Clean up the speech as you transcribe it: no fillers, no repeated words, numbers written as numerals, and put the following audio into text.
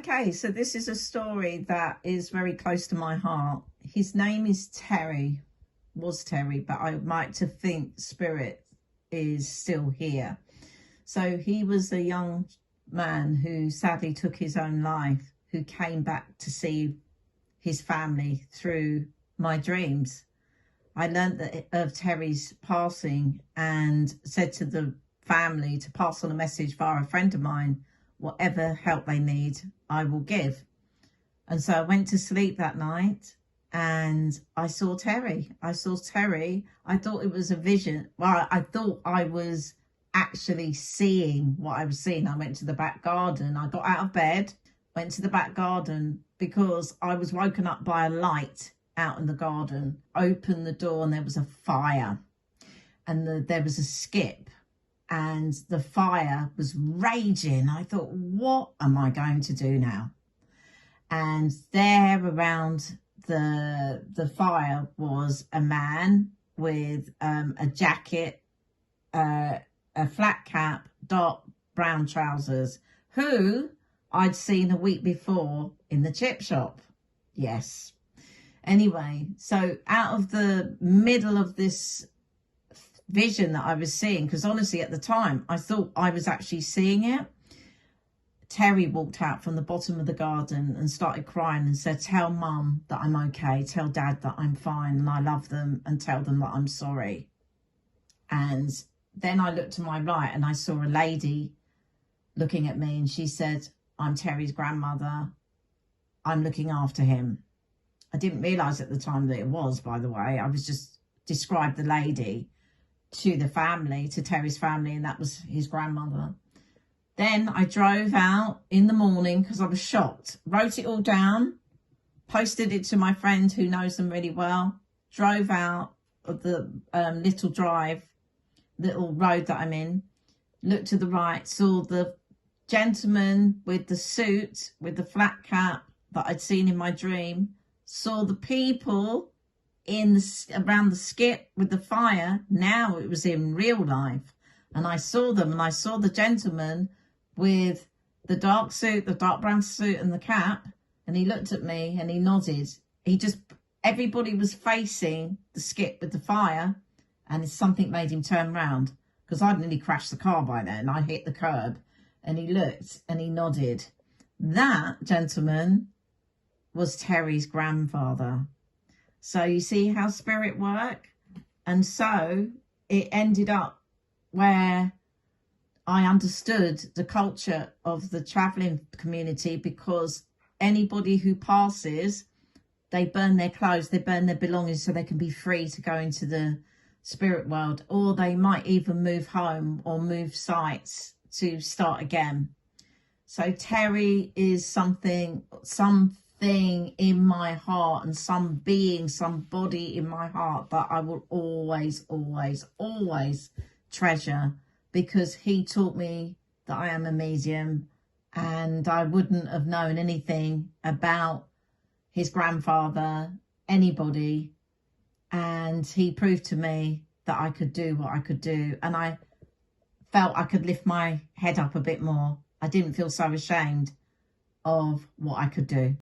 Okay, so this is a story that is very close to my heart. His name is Terry, was Terry, but I like to think Spirit is still here. So he was a young man who sadly took his own life, who came back to see his family through my dreams. I learned of Terry's passing and said to the family to pass on a message via a friend of mine, whatever help they need, I will give. And so I went to sleep that night and I saw Terry. I thought it was a vision. Well, I thought I was actually seeing what I was seeing. I went to the back garden. I got out of bed, went to the back garden because I was woken up by a light out in the garden. Opened the door and there was a fire and there was a skip. And the fire was raging. I thought, what am I going to do now? And there around the fire was a man with a jacket, a flat cap, dark brown trousers, who I'd seen a week before in the chip shop. Yes. Anyway, so out of the middle of this vision that I was seeing, because honestly at the time I thought I was actually seeing it, Terry walked out from the bottom of the garden and started crying and said, tell mum that I'm okay, tell dad that I'm fine and I love them, and tell them that I'm sorry. And then I looked to my right and I saw a lady looking at me and she said, I'm Terry's grandmother, I'm looking after him. I didn't realise at the time that it was, by the way. I was just described the lady to the family, to Terry's family, and that was his grandmother. Then I drove out in the morning because I was shocked, wrote it all down, posted it to my friend who knows them really well, drove out of the little road that I'm in, looked to the right, saw the gentleman with the suit, with the flat cap that I'd seen in my dream, saw the people around the skip with the fire. Now it was in real life, and I saw them, and I saw the gentleman with the dark suit, the dark brown suit and the cap, and he looked at me and he nodded. Everybody was facing the skip with the fire, and something made him turn round because I'd nearly crashed the car by then. I hit the curb and he looked and he nodded. That gentleman was Terry's grandfather. So you see how spirit work? And so it ended up where I understood the culture of the travelling community, because anybody who passes, they burn their clothes, they burn their belongings so they can be free to go into the spirit world, or they might even move home or move sites to start again. So Terry is something in my heart, and somebody in my heart that I will always, always, always treasure, because he taught me that I am a medium, and I wouldn't have known anything about his grandfather, anybody, and he proved to me that I could do what I could do, and I felt I could lift my head up a bit more. I didn't feel so ashamed of what I could do.